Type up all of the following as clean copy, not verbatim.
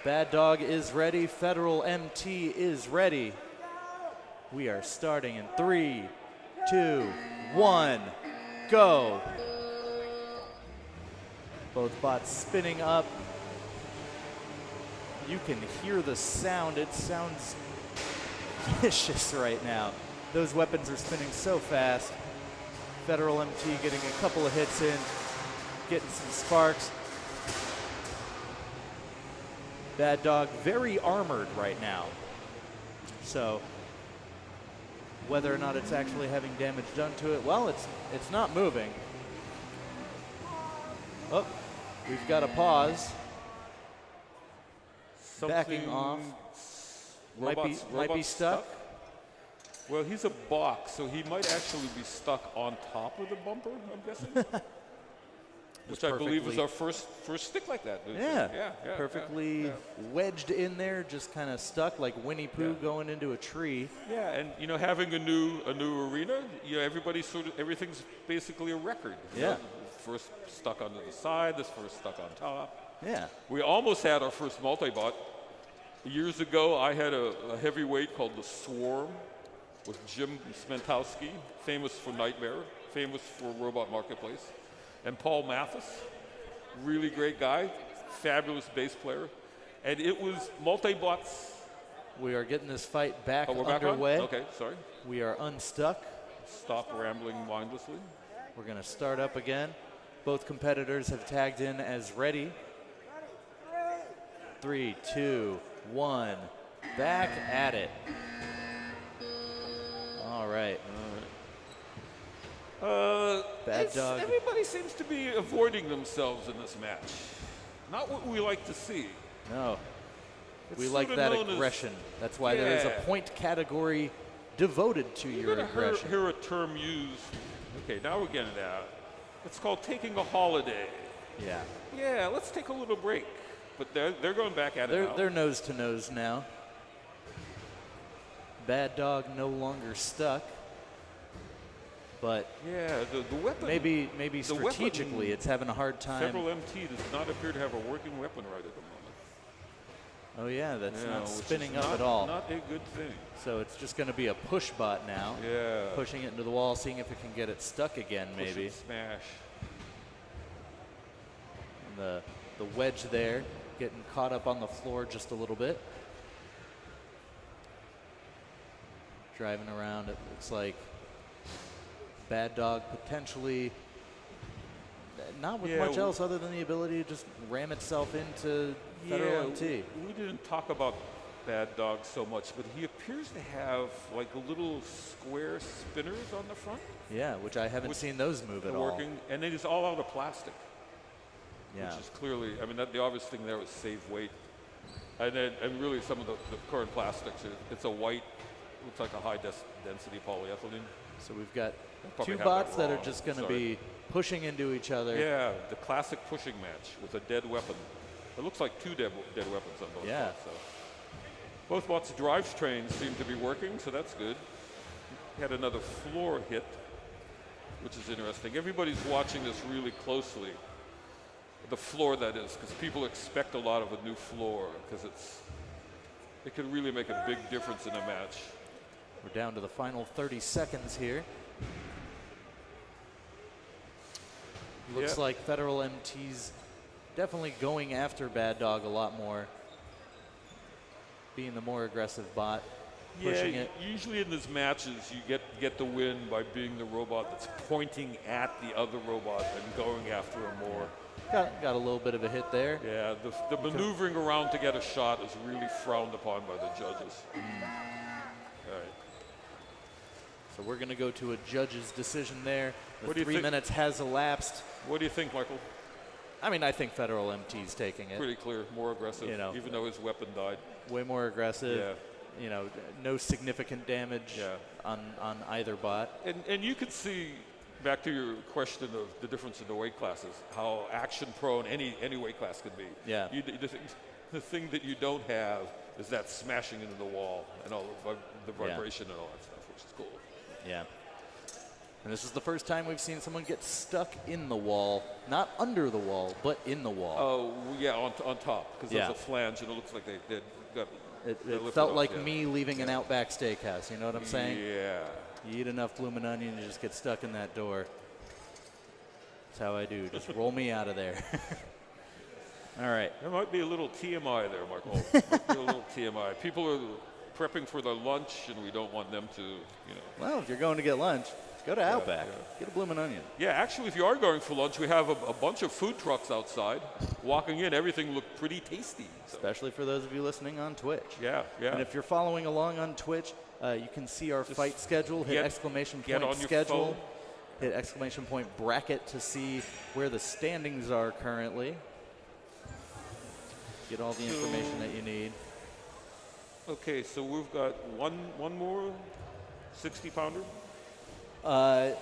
Bad Dog is ready. Federal MT is ready. We are starting in 3, 2, 1, go. Both bots spinning up. You can hear the sound. It sounds vicious right now. Those weapons are spinning so fast. Federal MT getting a couple of hits in, getting some sparks. Bad Dog very armored right now. So whether or not it's actually having damage done to it, well, it's not moving. Oh, we've got a pause. Backing off. Might be stuck. Well, he's a box, so he might actually be stuck on top of the bumper, I'm guessing. Which I believe is our first stick like that. Yeah, perfectly wedged in there, just kind of stuck like Winnie Pooh going into a tree. Yeah, and you know, having a new arena, you know, everything's basically a record. Yeah. First stuck on the side, this first stuck on top. Yeah. We almost had our first multi-bot. Years ago, I had a heavyweight called the Swarm with Jim Smentowski, famous for Nightmare, famous for Robot Marketplace, and Paul Mathis, really great guy, fabulous bass player. And it was multi-bots. We are getting this fight back we're underway. Back on? Okay, sorry. We are unstuck. Stop rambling mindlessly. We're going to start up again. Both competitors have tagged in as ready. 3, 2, 1. Back at it. All right. Bad Dog. Everybody seems to be avoiding themselves in this match. Not what we like to see. No. We like that aggression. That's why there is a point category devoted to your aggression. Hear a term used. Okay, now we're getting that. It's called taking a holiday. Yeah. Yeah, let's take a little break. But they're going back at it now. They're nose to nose now. Bad Dog no longer stuck. But yeah, the weapon. Maybe strategically, it's having a hard time. Federal MT does not appear to have a working weapon right at the moment. Oh yeah, that's not spinning up at all. Not a good thing. So it's just going to be a push bot now. Yeah. Pushing it into the wall, seeing if it can get it stuck again, Push maybe. And smash. And the wedge there, getting caught up on the floor just a little bit. Driving around, it looks like Bad Dog potentially not with much else other than the ability to just ram itself into Federal MT. We didn't talk about Bad Dog so much, but he appears to have like a little square spinners on the front. Yeah, which I haven't seen those move at all. And it is all out of plastic. Yeah. Which is clearly, I mean, the obvious thing there was save weight. And really some of the current plastics, it's a white, looks like a high density polyethylene. So we've got two bots that are just going to be pushing into each other. Yeah, the classic pushing match with a dead weapon. It looks like two dead weapons on both bots. So. Both bots' drivetrains seem to be working, so that's good. Had another floor hit, which is interesting. Everybody's watching this really closely. The floor, that is, because people expect a lot of a new floor, because it can really make a big difference in a match. We're down to the final 30 seconds here. Looks like Federal MT's definitely going after Bad Dog a lot more, being the more aggressive bot, pushing it. Usually in these matches, you get the win by being the robot that's pointing at the other robot and going after him more. Got a little bit of a hit there. Yeah, the maneuvering around to get a shot is really frowned upon by the judges. All right. So we're going to go to a judge's decision there. The 3 think? minutes has elapsed. What do you think, Michael? I mean, I think Federal MT's taking it. Pretty clear, more aggressive, even though his weapon died. Way more aggressive. Yeah. You know, no significant damage on either bot. And you could see, back to your question of the difference in the weight classes, how action prone any weight class could be. Yeah. The thing that you don't have is that smashing into the wall and all the vibration and all that stuff, which is cool. Yeah. And this is the first time we've seen someone get stuck in the wall, not under the wall, but in the wall. Oh, yeah, on top, because there's a flange, and it looks like they got. It felt like me leaving an Outback Steakhouse. You know what I'm saying? Yeah. You eat enough bloomin' onion, you just get stuck in that door. That's how I do. Just roll me out of there. All right. There might be a little TMI there, Mark. Might be a little TMI. People are prepping for their lunch, and we don't want them to, Well, if you're going to get lunch, go to Outback. Get a bloomin' onion. Yeah, actually, if you are going for lunch, we have a bunch of food trucks outside. Walking in, everything looked pretty tasty. So. Especially for those of you listening on Twitch. Yeah. And if you're following along on Twitch, you can see our fight schedule. Hit exclamation point schedule. Hit exclamation point bracket to see where the standings are currently. Get all the information that you need. Okay, so we've got one more 60-pounder.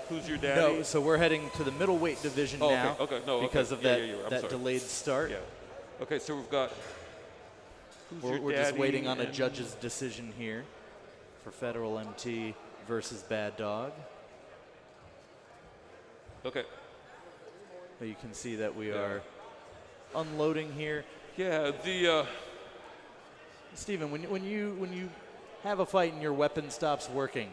Who's your daddy? No, so we're heading to the middleweight division now. Okay. No, because of that delayed start. Yeah. Okay, so we've got. We're just waiting on a judge's decision here for Federal MT versus Bad Dog. Okay. But you can see that we are unloading here. Yeah, Steven, when you have a fight and your weapon stops working,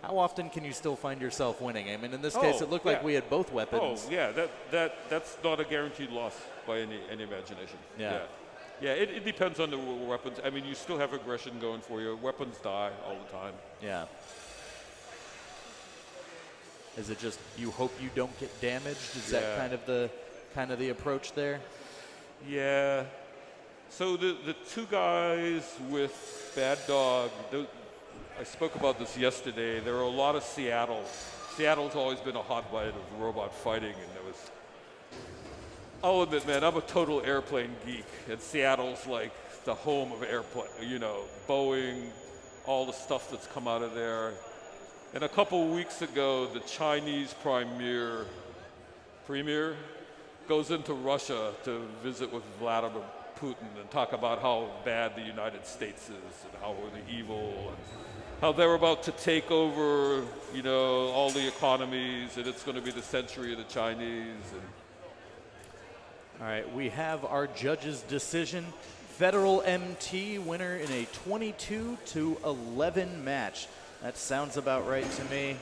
how often can you still find yourself winning? I mean, in this case, it looked like we had both weapons. Oh, yeah, that's not a guaranteed loss by any imagination. Yeah, it depends on the weapons. I mean, you still have aggression going for you. Weapons die all the time. Yeah. Is it just you hope you don't get damaged? Is that kind of the approach there? Yeah. So the two guys with Bad Dog, I spoke about this yesterday. There are a lot of Seattle. Seattle's always been a hotbed of robot fighting, and there was. I'll admit, man, I'm a total airplane geek, and Seattle's like the home of airplane. Boeing, all the stuff that's come out of there. And a couple weeks ago, the Chinese premier goes into Russia to visit with Vladimir Putin and talk about how bad the United States is and how we're evil and how they're about to take over, all the economies, and it's going to be the century of the Chinese. All right, we have our judge's decision. Federal MT winner in a 22-11 match. That sounds about right to me.